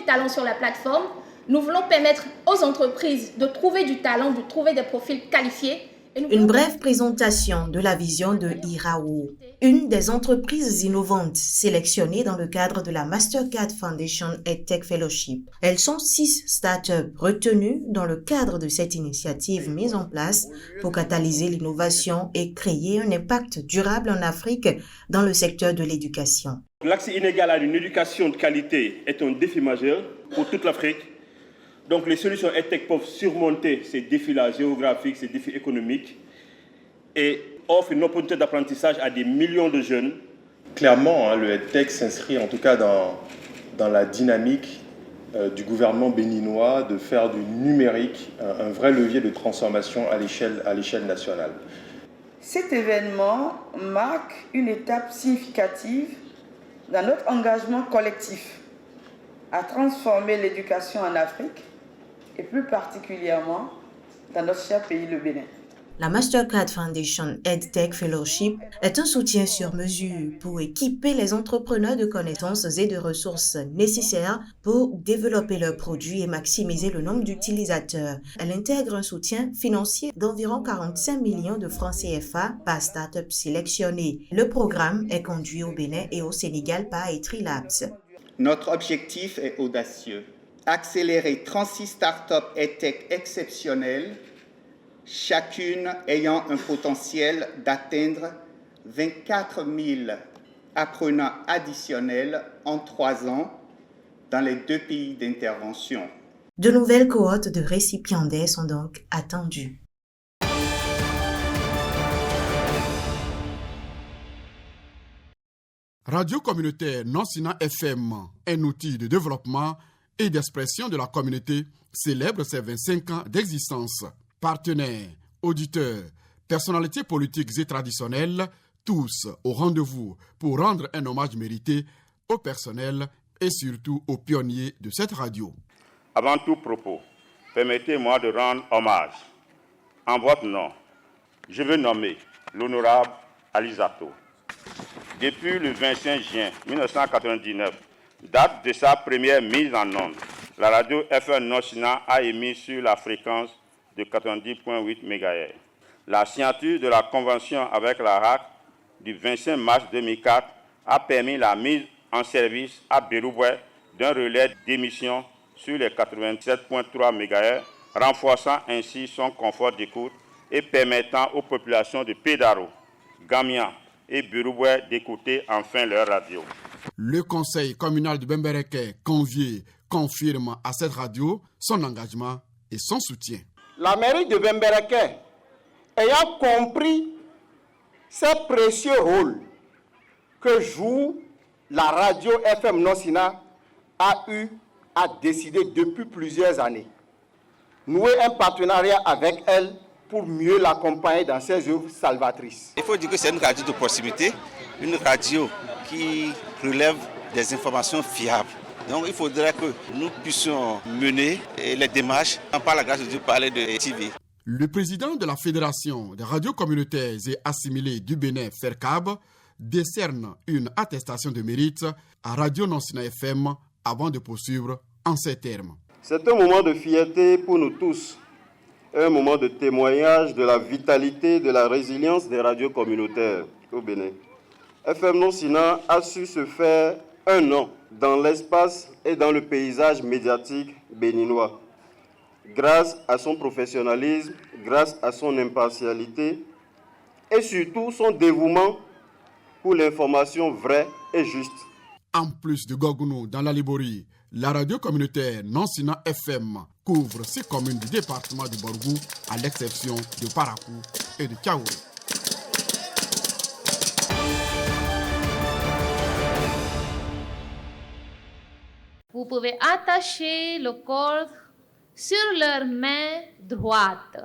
du talent sur la plateforme, nous voulons permettre aux entreprises de trouver du talent, de trouver des profils qualifiés. Une brève présentation de la vision de Irawo, une des entreprises innovantes sélectionnées dans le cadre de la Mastercard Foundation EdTech Fellowship. Elles sont 6 startups retenues dans le cadre de cette initiative mise en place pour catalyser l'innovation et créer un impact durable en Afrique dans le secteur de l'éducation. L'accès inégal à une éducation de qualité est un défi majeur pour toute l'Afrique. Donc les solutions EdTech peuvent surmonter ces défis-là géographiques, ces défis économiques et offrent une opportunité d'apprentissage à des millions de jeunes. Clairement, le EdTech s'inscrit en tout cas dans la dynamique du gouvernement béninois de faire du numérique un vrai levier de transformation à l'échelle nationale. Cet événement marque une étape significative dans notre engagement collectif à transformer l'éducation en Afrique et plus particulièrement dans notre cher pays, le Bénin. La Mastercard Foundation EdTech Fellowship est un soutien sur mesure pour équiper les entrepreneurs de connaissances et de ressources nécessaires pour développer leurs produits et maximiser le nombre d'utilisateurs. Elle intègre un soutien financier d'environ 45 millions de francs CFA par start-up sélectionnée. Le programme est conduit au Bénin et au Sénégal par Etrilabs. Notre objectif est audacieux. Accélérer 36 startups EdTech exceptionnelles, chacune ayant un potentiel d'atteindre 24 000 apprenants additionnels en 3 ans dans les 2 pays d'intervention. De nouvelles cohortes de récipiendaires sont donc attendues. Radio communautaire Non-Sina FM, un outil de développement et d'expression de la communauté, célèbre ses 25 ans d'existence. Partenaires, auditeurs, personnalités politiques et traditionnelles, tous au rendez-vous pour rendre un hommage mérité au personnel et surtout aux pionniers de cette radio. Avant tout propos, permettez-moi de rendre hommage. En votre nom, je veux nommer l'honorable Alisato. Depuis le 25 juin 1999, date de sa première mise en onde, la radio FM Non-Sina a émis sur la fréquence de 90.8 MHz. La signature de la convention avec la RAC du 25 mars 2004 a permis la mise en service à Bérouboué d'un relais d'émission sur les 87.3 MHz, renforçant ainsi son confort d'écoute et permettant aux populations de Pédaro, Gamia et Bérouboué d'écouter enfin leur radio. Le conseil communal de Bembereke, convié, confirme à cette radio son engagement et son soutien. La mairie de Bembereke, ayant compris ce précieux rôle que joue la radio FM Non-Sina, a eu à décider depuis plusieurs années nouer un partenariat avec elle pour mieux l'accompagner dans ses œuvres salvatrices. Il faut dire que c'est une radio de proximité, une radio qui relève des informations fiables. Donc il faudrait que nous puissions mener les démarches, par la grâce de Dieu, parler de TV. Le président de la Fédération des radios communautaires et assimilées du Bénin, FERCAB, décerne une attestation de mérite à Radio Non-Sina FM avant de poursuivre en ces termes. C'est un moment de fierté pour nous tous, un moment de témoignage de la vitalité, de la résilience des radios communautaires au Bénin. FM Non-Sina a su se faire un nom dans l'espace et dans le paysage médiatique béninois. Grâce à son professionnalisme, grâce à son impartialité et surtout son dévouement pour l'information vraie et juste. En plus de Gogounou dans la Liborie, la radio communautaire Non-Sina FM couvre 6 communes du département de Borgou, à l'exception de Parakou et de Kaouré. Vous pouvez attacher le corps sur leur main droite.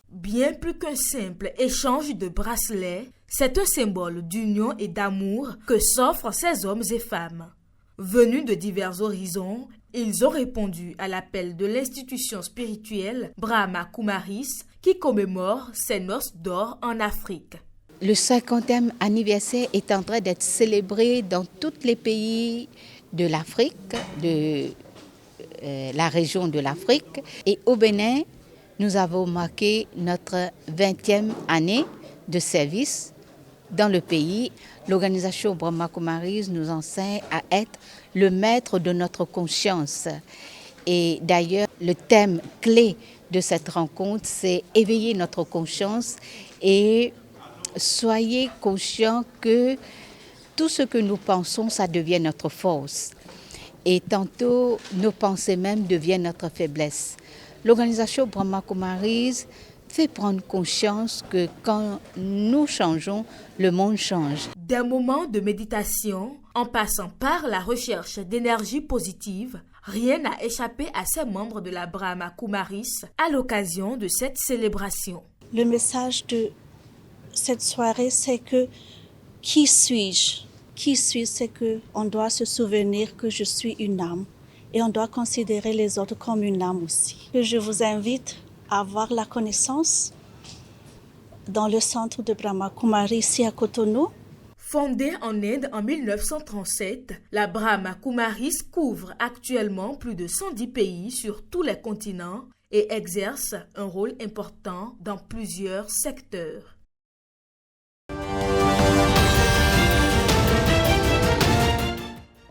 Bien plus qu'un simple échange de bracelets, c'est un symbole d'union et d'amour que s'offrent ces hommes et femmes. Venus de divers horizons, ils ont répondu à l'appel de l'institution spirituelle Brahma Kumaris qui commémore ses noces d'or en Afrique. Le 50e anniversaire est en train d'être célébré dans tous les pays de l'Afrique, de la région de l'Afrique. Et au Bénin, nous avons marqué notre 20e année de service dans le pays. L'organisation Brahma Kumaris nous enseigne à être le maître de notre conscience. Et d'ailleurs, le thème clé de cette rencontre, c'est éveiller notre conscience et soyez conscients que tout ce que nous pensons, ça devient notre force. Et tantôt, nos pensées même deviennent notre faiblesse. L'organisation Brahma Kumaris fait prendre conscience que quand nous changeons, le monde change. Des moments de méditation, en passant par la recherche d'énergie positive, rien n'a échappé à ces membres de la Brahma Kumaris à l'occasion de cette célébration. Le message de cette soirée, c'est que qui suis-je? Qui suis-je? C'est qu'on doit se souvenir que je suis une âme et on doit considérer les autres comme une âme aussi. Que je vous invite à avoir la connaissance dans le centre de Brahma Kumaris ici à Cotonou. Fondée en Inde en 1937, la Brahma Kumaris couvre actuellement plus de 110 pays sur tous les continents et exerce un rôle important dans plusieurs secteurs.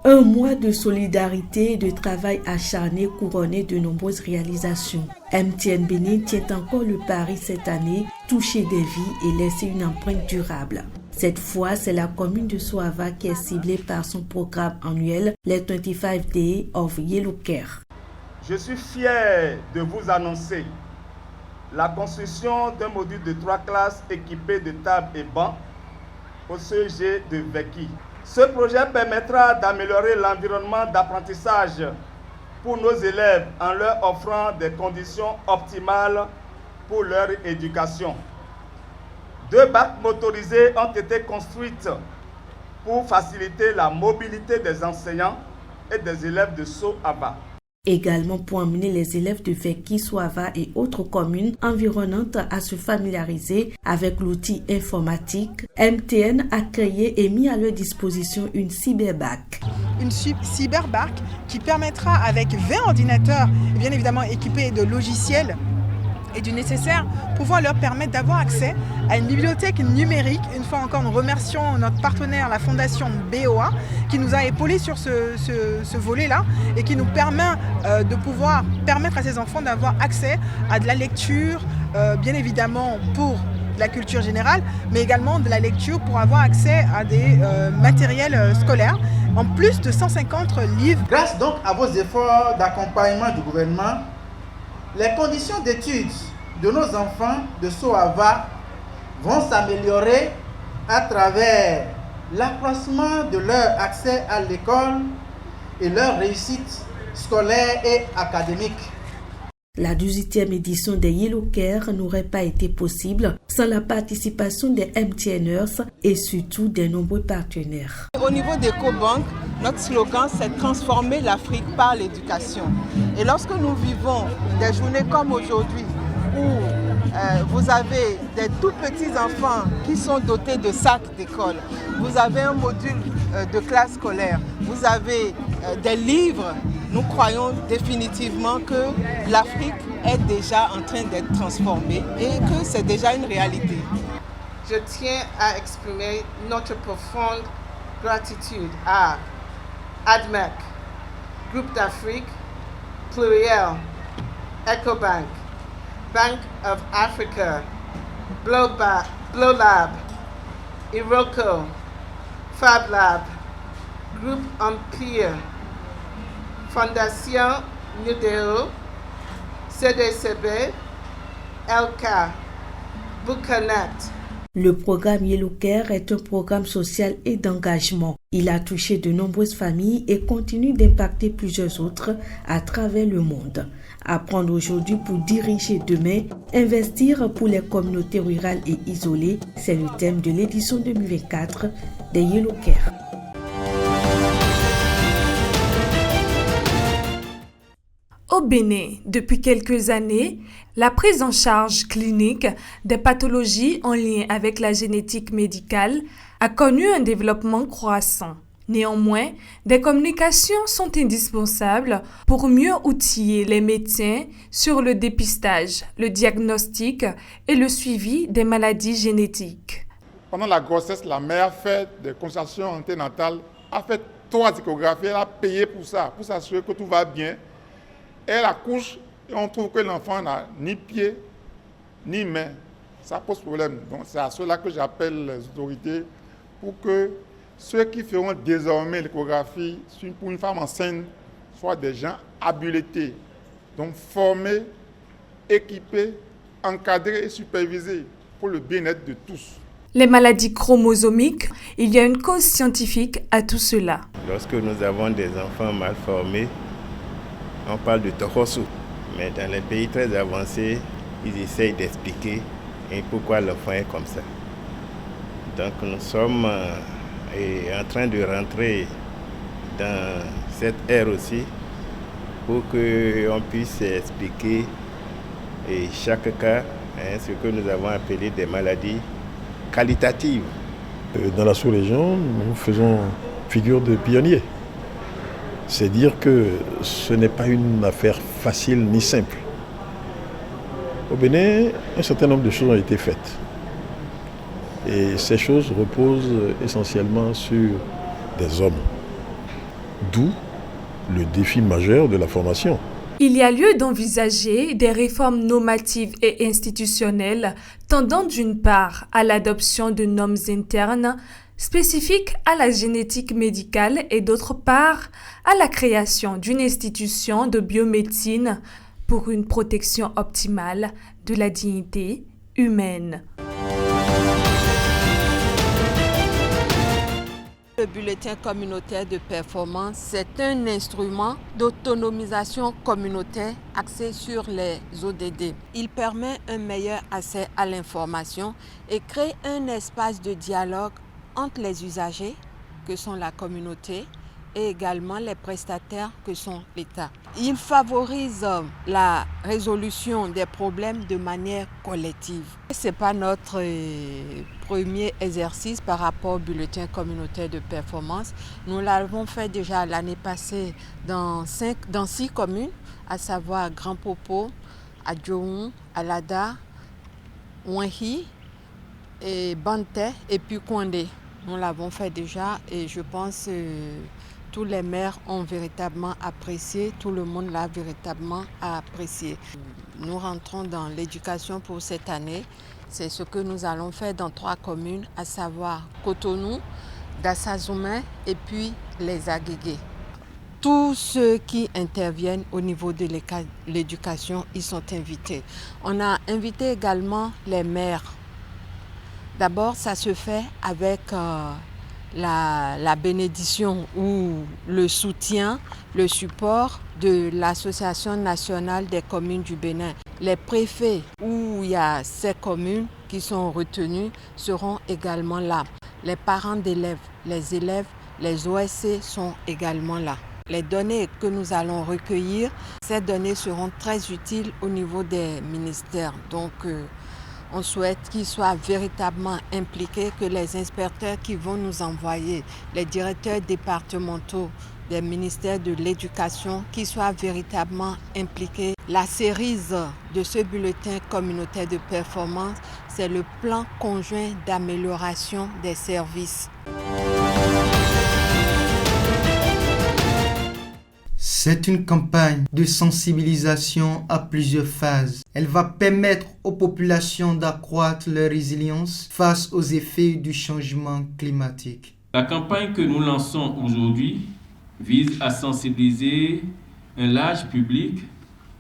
Un mois de solidarité et de travail acharné couronné de nombreuses réalisations. MTN Bénin tient encore le pari cette année, toucher des vies et laisser une empreinte durable. Cette fois, c'est la commune de Soava qui est ciblée par son programme annuel, les 25 Days of Yellow Care. Je suis fier de vous annoncer la construction d'un module de 3 classes équipé de tables et bancs au CEG de Veki. Ce projet permettra d'améliorer l'environnement d'apprentissage pour nos élèves en leur offrant des conditions optimales pour leur éducation. 2 barques motorisées ont été construites pour faciliter la mobilité des enseignants et des élèves de Soava. Également pour amener les élèves de Veki, Soava et autres communes environnantes à se familiariser avec l'outil informatique, MTN a créé et mis à leur disposition une cyberbac. Une cyberbac qui permettra avec 20 ordinateurs, bien évidemment équipés de logiciels et du nécessaire, pouvoir leur permettre d'avoir accès à une bibliothèque numérique. Une fois encore, nous remercions notre partenaire, la fondation BOA, qui nous a épaulés sur ce volet-là et qui nous permet de pouvoir permettre à ces enfants d'avoir accès à de la lecture, bien évidemment pour la culture générale, mais également de la lecture pour avoir accès à des matériels scolaires, en plus de 150 livres. Grâce donc à vos efforts d'accompagnement du gouvernement, les conditions d'études de nos enfants de Soava vont s'améliorer à travers l'accroissement de leur accès à l'école et leur réussite scolaire et académique. La 18e édition des Yellow Care n'aurait pas été possible sans la participation des MTNers et surtout des nombreux partenaires. Au niveau d'EcoBank, notre slogan c'est « Transformer l'Afrique par l'éducation ». Et lorsque nous vivons des journées comme aujourd'hui où vous avez des tout petits enfants qui sont dotés de sacs d'école, vous avez un module de classe scolaire, vous avez des livres, nous croyons définitivement que l'Afrique est déjà en train d'être transformée et que c'est déjà une réalité. Je tiens à exprimer notre profonde gratitude à ADMEC, Groupe d'Afrique, Pluriel, EcoBank, Bank of Africa, Blowlab, Iroko, FabLab, Groupe Empire, Fondation Nudeo, CDCB, LK, Bucanet. Le programme Yellow Care est un programme social et d'engagement. Il a touché de nombreuses familles et continue d'impacter plusieurs autres à travers le monde. Apprendre aujourd'hui pour diriger demain, investir pour les communautés rurales et isolées, c'est le thème de l'édition 2024 des Yellow Care. Au Bénin, depuis quelques années, la prise en charge clinique des pathologies en lien avec la génétique médicale a connu un développement croissant. Néanmoins, des communications sont indispensables pour mieux outiller les médecins sur le dépistage, le diagnostic et le suivi des maladies génétiques. Pendant la grossesse, la mère fait des consultations anténatales, a fait 3 échographies, elle a payé pour ça, pour s'assurer que tout va bien. Elle accouche et on trouve que l'enfant n'a ni pied, ni main. Ça pose problème. Donc c'est à cela que j'appelle les autorités pour que ceux qui feront désormais l'échographie pour une femme enceinte soient des gens habilités, donc formés, équipés, encadrés et supervisés pour le bien-être de tous. Les maladies chromosomiques, il y a une cause scientifique à tout cela. Lorsque nous avons des enfants mal formés, on parle de tohosu. Mais dans les pays très avancés, ils essayent d'expliquer pourquoi l'enfant est comme ça. Donc nous sommes en train de rentrer dans cette ère aussi pour qu'on puisse expliquer chaque cas, ce que nous avons appelé des maladies qualitatives. Dans la sous-région, nous faisons figure de pionniers. C'est dire que ce n'est pas une affaire facile ni simple. Au Bénin, un certain nombre de choses ont été faites. Et ces choses reposent essentiellement sur des hommes. D'où le défi majeur de la formation. Il y a lieu d'envisager des réformes normatives et institutionnelles tendant d'une part à l'adoption de normes internes spécifiques à la génétique médicale et d'autre part à la création d'une institution de biomédecine pour une protection optimale de la dignité humaine. Le bulletin communautaire de performance, c'est un instrument d'autonomisation communautaire axé sur les ODD. Il permet un meilleur accès à l'information et crée un espace de dialogue entre les usagers, que sont la communauté, et également les prestataires, que sont l'État. Il favorise la résolution des problèmes de manière collective. Ce n'est pas notre premier exercice par rapport au bulletin communautaire de performance. Nous l'avons fait déjà l'année passée dans 6 communes, à savoir Grand Popo, Adjoun, Alada, Ouanhi, et Bante et puis Kouandé. Nous l'avons fait déjà et je pense que tous les maires ont véritablement apprécié, tout le monde l'a véritablement apprécié. Nous rentrons dans l'éducation pour cette année. C'est ce que nous allons faire dans 3 communes, à savoir Cotonou, Dassazoumé et puis les Aguégués. Tous ceux qui interviennent au niveau de l'éducation, ils sont invités. On a invité également les maires. D'abord, ça se fait avec la bénédiction ou le soutien, le support de l'Association nationale des communes du Bénin. Les préfets où il y a ces communes qui sont retenues seront également là. Les parents d'élèves, les élèves, les OSC sont également là. Les données que nous allons recueillir, ces données seront très utiles au niveau des ministères. Donc, on souhaite qu'ils soient véritablement impliqués, que les inspecteurs qui vont nous envoyer, les directeurs départementaux des ministères de l'Éducation, qui soient véritablement impliqués. La cerise de ce bulletin communautaire de performance, c'est le plan conjoint d'amélioration des services. C'est une campagne de sensibilisation à plusieurs phases. Elle va permettre aux populations d'accroître leur résilience face aux effets du changement climatique. La campagne que nous lançons aujourd'hui vise à sensibiliser un large public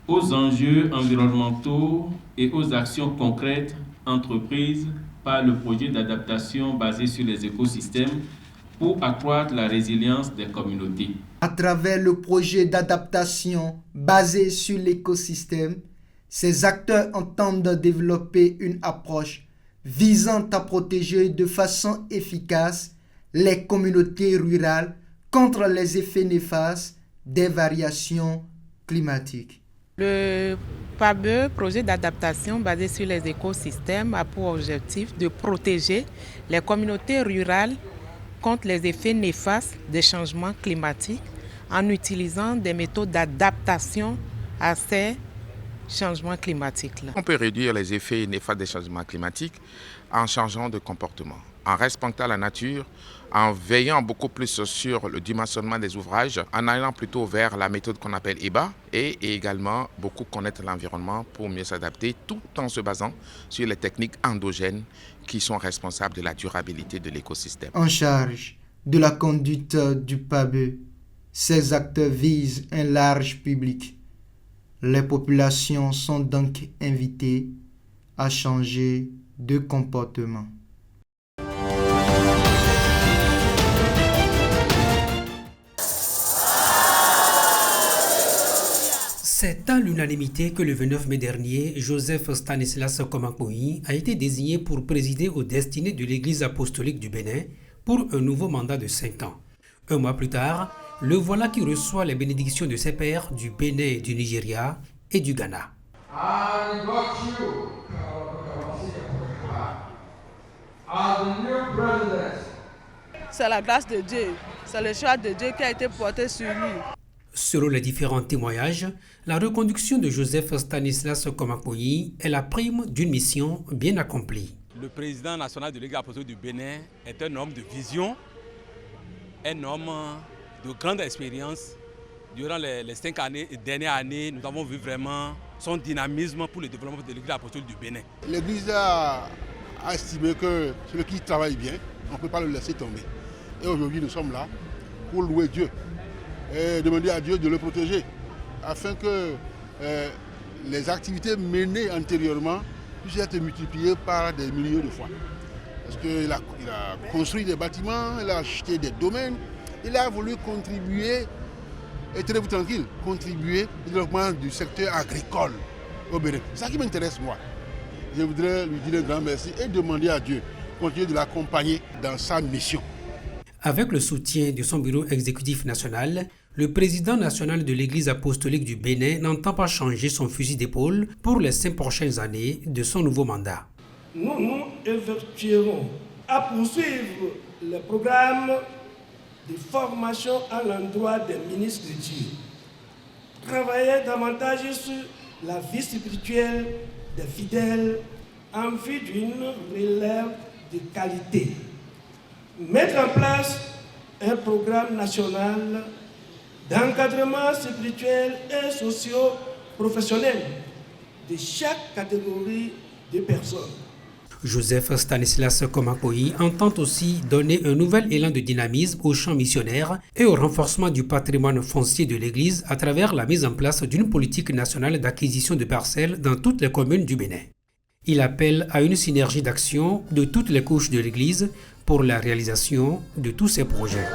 aux enjeux environnementaux et aux actions concrètes entreprises par le projet d'adaptation basé sur les écosystèmes pour accroître la résilience des communautés. À travers le projet d'adaptation basé sur l'écosystème, ces acteurs entendent développer une approche visant à protéger de façon efficace les communautés rurales contre les effets néfastes des variations climatiques. Le PABE, projet d'adaptation basé sur les écosystèmes, a pour objectif de protéger les communautés rurales contre les effets néfastes des changements climatiques en utilisant des méthodes d'adaptation à ces changements climatiques-là. On peut réduire les effets néfastes des changements climatiques en changeant de comportement, en respectant la nature, en veillant beaucoup plus sur le dimensionnement des ouvrages, en allant plutôt vers la méthode qu'on appelle EBA et également beaucoup connaître l'environnement pour mieux s'adapter tout en se basant sur les techniques endogènes qui sont responsables de la durabilité de l'écosystème. En charge de la conduite du PABE, ces actes visent un large public. Les populations sont donc invitées à changer de comportement. C'est à l'unanimité que le 29 mai dernier, Joseph Stanislas Komakoyi a été désigné pour présider aux destinées de l'Église apostolique du Bénin pour un nouveau mandat de 5 ans. Un mois plus tard, le voilà qui reçoit les bénédictions de ses pairs du Bénin, du Nigeria et du Ghana. C'est la grâce de Dieu, c'est le choix de Dieu qui a été porté sur lui. Selon les différents témoignages, la reconduction de Joseph Stanislas Komakoyi est la prime d'une mission bien accomplie. Le président national de l'Église apostolique du Bénin est un homme de vision, un homme de grande expérience. Durant les 5 dernières années, nous avons vu vraiment son dynamisme pour le développement de l'Église apostolique du Bénin. L'Église a estimé que celui qui travaille bien, on ne peut pas le laisser tomber. Et aujourd'hui, nous sommes là pour louer Dieu et demander à Dieu de le protéger, afin que les activités menées antérieurement puissent être multipliées par des milliers de fois. Parce qu'il a construit des bâtiments, il a acheté des domaines, il a voulu contribuer, et tenez-vous tranquille, contribuer au développement du secteur agricole au Bénin. C'est ça qui m'intéresse moi. Je voudrais lui dire un grand merci et demander à Dieu de continuer de l'accompagner dans sa mission. Avec le soutien de son bureau exécutif national, le président national de l'Église apostolique du Bénin n'entend pas changer son fusil d'épaule pour les 5 prochaines années de son nouveau mandat. Nous nous évertuerons à poursuivre le programme de formation à l'endroit des ministres de Dieu. Travailler davantage sur la vie spirituelle des fidèles en vue d'une relève de qualité. Mettre en place un programme national d'encadrement spirituel et socio-professionnel de chaque catégorie de personnes. Joseph Stanislas Komakoyi entend aussi donner un nouvel élan de dynamisme au champ missionnaire et au renforcement du patrimoine foncier de l'Église à travers la mise en place d'une politique nationale d'acquisition de parcelles dans toutes les communes du Bénin. Il appelle à une synergie d'action de toutes les couches de l'Église pour la réalisation de tous ces projets.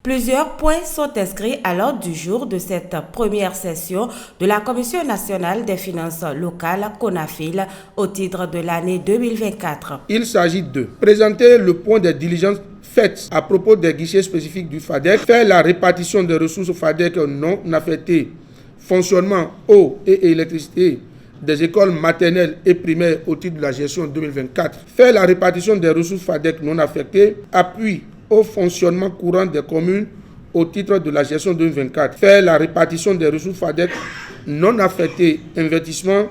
Plusieurs points sont inscrits à l'ordre du jour de cette première session de la Commission nationale des finances locales, CONAFIL, au titre de l'année 2024. Il s'agit de présenter le point des diligences faites à propos des guichets spécifiques du FADEC, faire la répartition des ressources FADEC non affectées, fonctionnement, eau et électricité des écoles maternelles et primaires au titre de la gestion 2024, faire la répartition des ressources FADEC non affectées, appui au fonctionnement courant des communes au titre de la gestion 2024, faire la répartition des ressources FADEC non affectées, investissement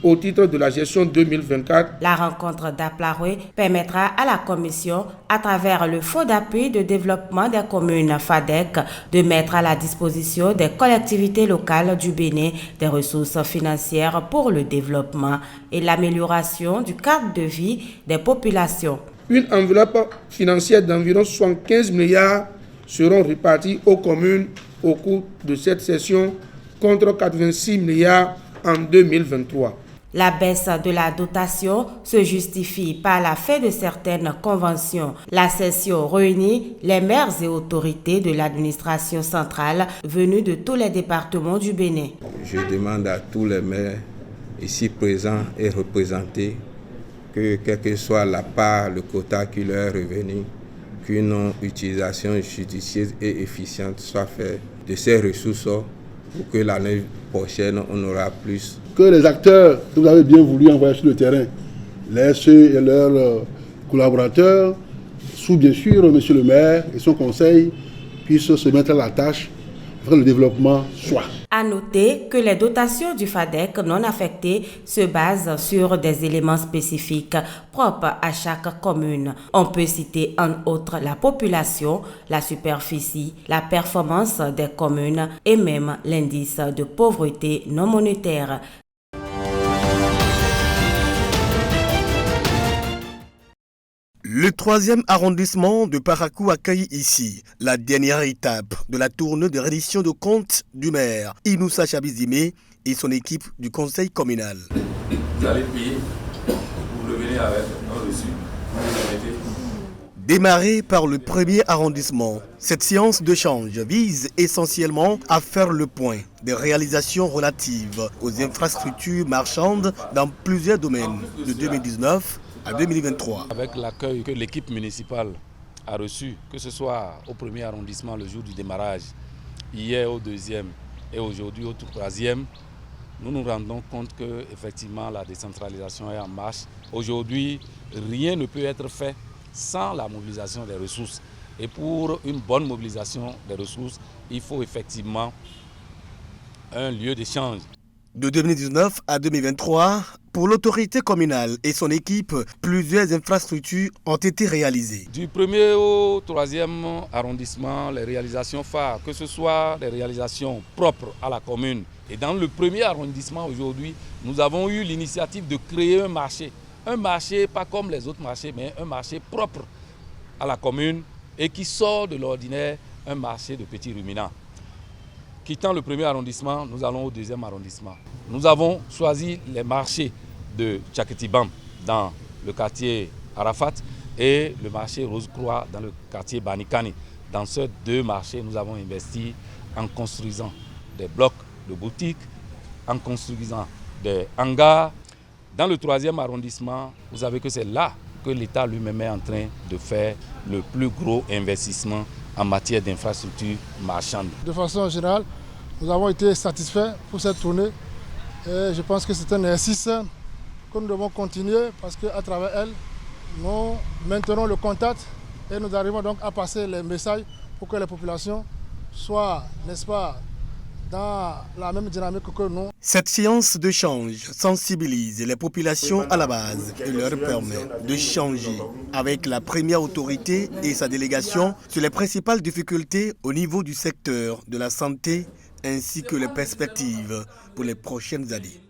au titre de la gestion 2024. La rencontre d'Aplaroué permettra à la Commission, à travers le Fonds d'appui de développement des communes FADEC, de mettre à la disposition des collectivités locales du Bénin des ressources financières pour le développement et l'amélioration du cadre de vie des populations. Une enveloppe financière d'environ 75 milliards seront répartis aux communes au cours de cette session contre 86 milliards en 2023. La baisse de la dotation se justifie par la fin de certaines conventions. La session réunit les maires et autorités de l'administration centrale venus de tous les départements du Bénin. Je demande à tous les maires ici présents et représentés que, quelle que soit la part, le quota qui leur est revenu, qu'une utilisation judicieuse et efficiente soit faite de ces ressources pour que l'année prochaine, on aura plus. Que les acteurs que vous avez bien voulu envoyer sur le terrain, les SE et leurs collaborateurs, sous bien sûr monsieur le maire et son conseil, puissent se mettre à la tâche pour que le développement soit. À noter que les dotations du FADEC non affectées se basent sur des éléments spécifiques propres à chaque commune. On peut citer en outre la population, la superficie, la performance des communes et même l'indice de pauvreté non monétaire. Le 3e arrondissement de Parakou accueille ici la dernière étape de la tournée de reddition de comptes du maire Inoussa Chabizime et son équipe du conseil communal. Vous allez payer, vous revenez avec un reçu, vous mettez. Démarrée par le 1er arrondissement, cette séance de change vise essentiellement à faire le point des réalisations relatives aux infrastructures marchandes dans plusieurs domaines de 2019 à 2023. Avec l'accueil que l'équipe municipale a reçu, que ce soit au 1er arrondissement le jour du démarrage, hier au 2e et aujourd'hui au 3e, nous nous rendons compte que effectivement la décentralisation est en marche. Aujourd'hui, rien ne peut être fait sans la mobilisation des ressources. Et pour une bonne mobilisation des ressources, il faut effectivement un lieu d'échange. De 2019 à 2023, pour l'autorité communale et son équipe, plusieurs infrastructures ont été réalisées. Du 1er au 3e arrondissement, les réalisations phares, que ce soit des réalisations propres à la commune. Et dans le 1er arrondissement aujourd'hui, nous avons eu l'initiative de créer un marché. Un marché pas comme les autres marchés, mais un marché propre à la commune et qui sort de l'ordinaire, un marché de petits ruminants. Quittant le 1er arrondissement, nous allons au 2e arrondissement. Nous avons choisi les marchés de Tchaketibam dans le quartier Arafat et le marché Rose-Croix dans le quartier Banikani. Dans ces deux marchés, nous avons investi en construisant des blocs de boutiques, en construisant des hangars. Dans le 3e arrondissement, vous savez que c'est là que l'État lui-même est en train de faire le plus gros investissement en matière d'infrastructures marchandes. De façon générale, nous avons été satisfaits pour cette tournée et je pense que c'est un exercice que nous devons continuer parce qu'à travers elle, nous maintenons le contact et nous arrivons donc à passer les messages pour que les populations soient, n'est-ce pas, dans la même dynamique que nous. Cette séance de change sensibilise les populations à la base et leur permet de changer avec la première autorité et sa délégation sur les principales difficultés au niveau du secteur de la santé ainsi que les perspectives pour les prochaines années.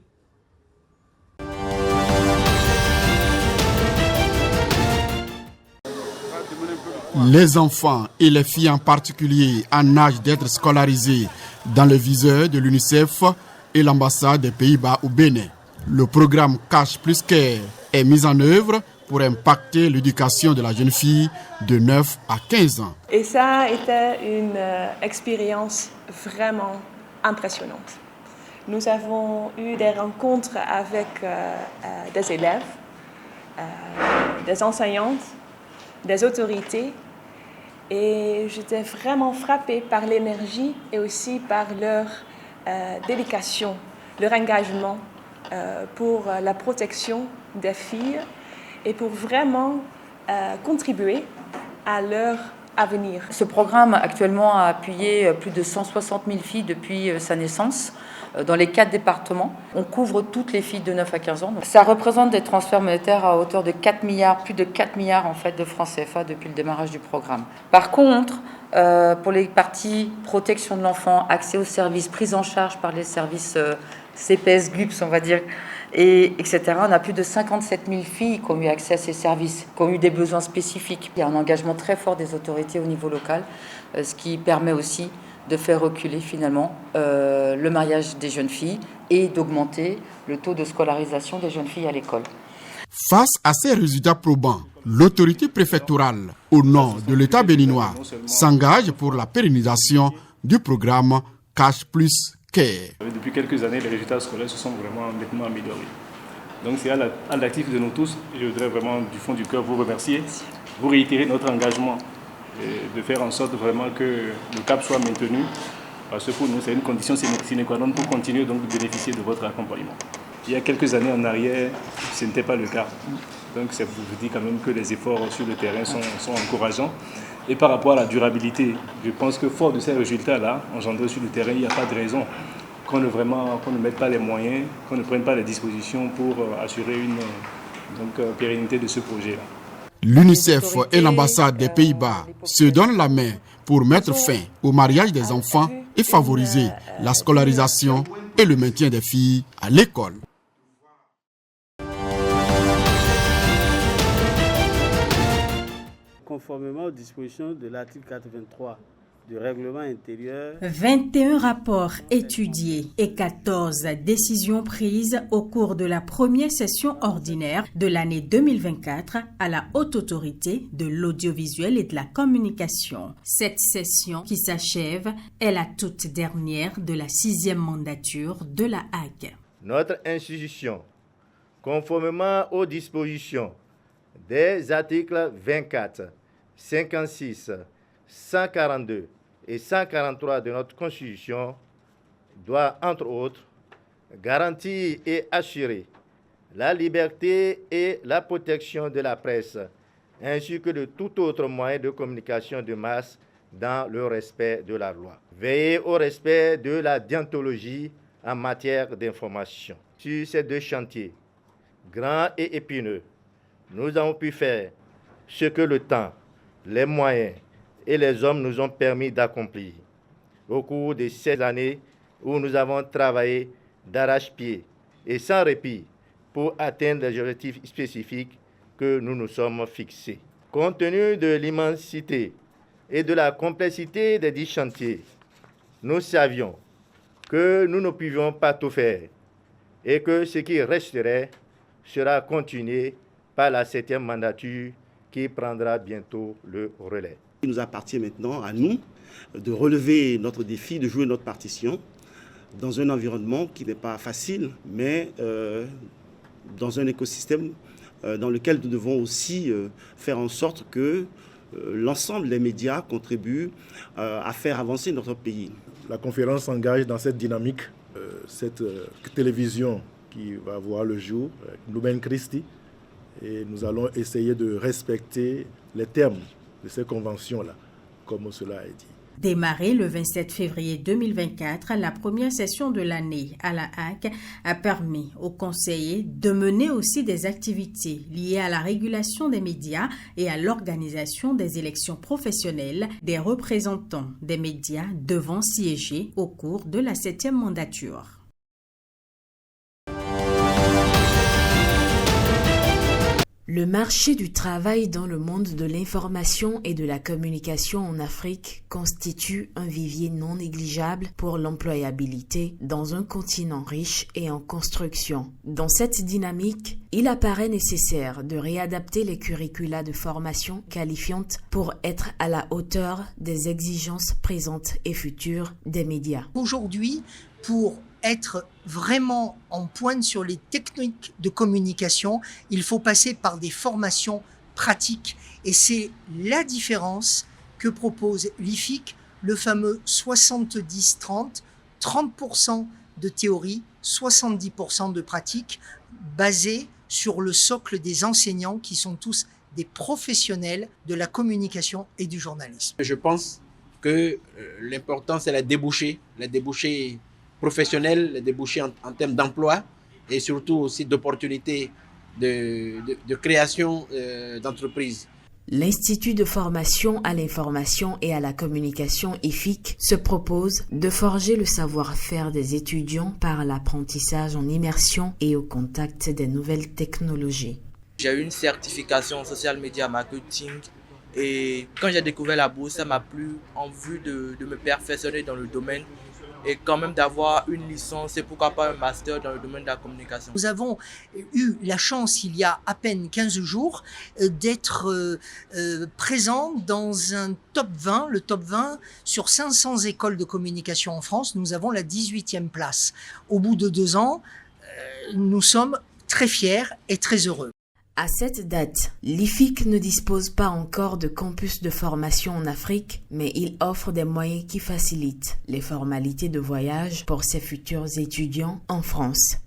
Les enfants et les filles en particulier en âge d'être scolarisés dans le viseur de l'UNICEF et l'ambassade des Pays-Bas au Bénin. Le programme Cash Plus Care est mis en œuvre pour impacter l'éducation de la jeune fille de 9 à 15 ans. Et ça a été une expérience vraiment impressionnante. Nous avons eu des rencontres avec des élèves, des enseignantes, des autorités. Et j'étais vraiment frappée par l'énergie et aussi par leur dédication, leur engagement pour la protection des filles et pour vraiment contribuer à leur avenir. Ce programme actuellement a appuyé plus de 160 000 filles depuis sa naissance dans les 4 départements. On couvre toutes les filles de 9 à 15 ans. Donc, ça représente des transferts monétaires à hauteur de 4 milliards, plus de 4 milliards en fait de francs CFA depuis le démarrage du programme. Par contre, pour les parties protection de l'enfant, accès aux services, prise en charge par les services CPS, GUPS, on va dire, etc. On a plus de 57 000 filles qui ont eu accès à ces services, qui ont eu des besoins spécifiques. Il y a un engagement très fort des autorités au niveau local, ce qui permet aussi de faire reculer finalement le mariage des jeunes filles et d'augmenter le taux de scolarisation des jeunes filles à l'école. Face à ces résultats probants, l'autorité préfectorale, au nom de l'État béninois, s'engage pour la pérennisation du programme Cash Plus Care. Depuis quelques années, les résultats scolaires se sont vraiment nettement améliorés. Donc c'est à l'actif de nous tous. Je voudrais vraiment du fond du cœur vous remercier, vous réitérer notre engagement de faire en sorte vraiment que le cap soit maintenu Parce que pour nous, c'est une condition sine qua non pour continuer donc de bénéficier de votre accompagnement. Il y a quelques années en arrière, ce n'était pas le cas. Donc ça vous dit quand même que les efforts sur le terrain sont encourageants. Et par rapport à la durabilité, je pense que fort de ces résultats-là, engendrés sur le terrain, il n'y a pas de raison qu'on ne mette pas les moyens, qu'on ne prenne pas les dispositions pour assurer une pérennité de ce projet-là. L'UNICEF et l'ambassade des Pays-Bas se donnent la main pour mettre fin au mariage des enfants et favoriser la scolarisation et le maintien des filles à l'école. Conformément aux dispositions de l'article 83 du règlement intérieur. 21 rapports étudiés et 14 décisions prises au cours de la première session ordinaire de l'année 2024 à la Haute Autorité de l'audiovisuel et de la communication. Cette session qui s'achève est la toute dernière de la 6e mandature de la Hague. Notre institution, conformément aux dispositions des articles 24, 56, 142 et 143 de notre Constitution, doit, entre autres, garantir et assurer la liberté et la protection de la presse, ainsi que de tout autre moyen de communication de masse dans le respect de la loi. Veiller au respect de la déontologie en matière d'information. Sur ces deux chantiers, grands et épineux, nous avons pu faire ce que le temps, les moyens et les hommes nous ont permis d'accomplir au cours de ces années où nous avons travaillé d'arrache-pied et sans répit pour atteindre les objectifs spécifiques que nous nous sommes fixés. Compte tenu de l'immensité et de la complexité des 10 chantiers, nous savions que nous ne pouvions pas tout faire et que ce qui resterait sera continué par la 7e mandature qui prendra bientôt le relais. Il nous appartient maintenant à nous de relever notre défi, de jouer notre partition dans un environnement qui n'est pas facile, mais dans un écosystème dans lequel nous devons aussi faire en sorte que l'ensemble des médias contribuent à faire avancer notre pays. La conférence s'engage dans cette dynamique, cette télévision qui va voir le jour, Lumen Christi, et nous allons essayer de respecter les termes de ces conventions-là, comme cela est dit. Démarrée le 27 février 2024, la première session de l'année à la Hague a permis aux conseillers de mener aussi des activités liées à la régulation des médias et à l'organisation des élections professionnelles des représentants des médias devant siéger au cours de la 7e mandature. Le marché du travail dans le monde de l'information et de la communication en Afrique constitue un vivier non négligeable pour l'employabilité dans un continent riche et en construction. Dans cette dynamique, il apparaît nécessaire de réadapter les curricula de formation qualifiante pour être à la hauteur des exigences présentes et futures des médias. Aujourd'hui, pour être vraiment en pointe sur les techniques de communication, il faut passer par des formations pratiques. Et c'est la différence que propose l'IFIC, le fameux 70-30, 30% de théorie, 70% de pratique, basé sur le socle des enseignants qui sont tous des professionnels de la communication et du journalisme. Je pense que l'important, c'est les débouchés professionnels, les débouchés en termes d'emploi et surtout aussi d'opportunités de création d'entreprises. L'Institut de formation à l'information et à la communication IFIC se propose de forger le savoir-faire des étudiants par l'apprentissage en immersion et au contact des nouvelles technologies. J'ai eu une certification en social media marketing et quand j'ai découvert la bourse, ça m'a plu en vue de me perfectionner dans le domaine et quand même d'avoir une licence et pourquoi pas un master dans le domaine de la communication. Nous avons eu la chance, il y a à peine 15 jours, d'être présents dans un top 20, le top 20 sur 500 écoles de communication en France. Nous avons la 18e place. Au bout de 2 ans, nous sommes très fiers et très heureux. À cette date, l'IFIC ne dispose pas encore de campus de formation en Afrique, mais il offre des moyens qui facilitent les formalités de voyage pour ses futurs étudiants en France.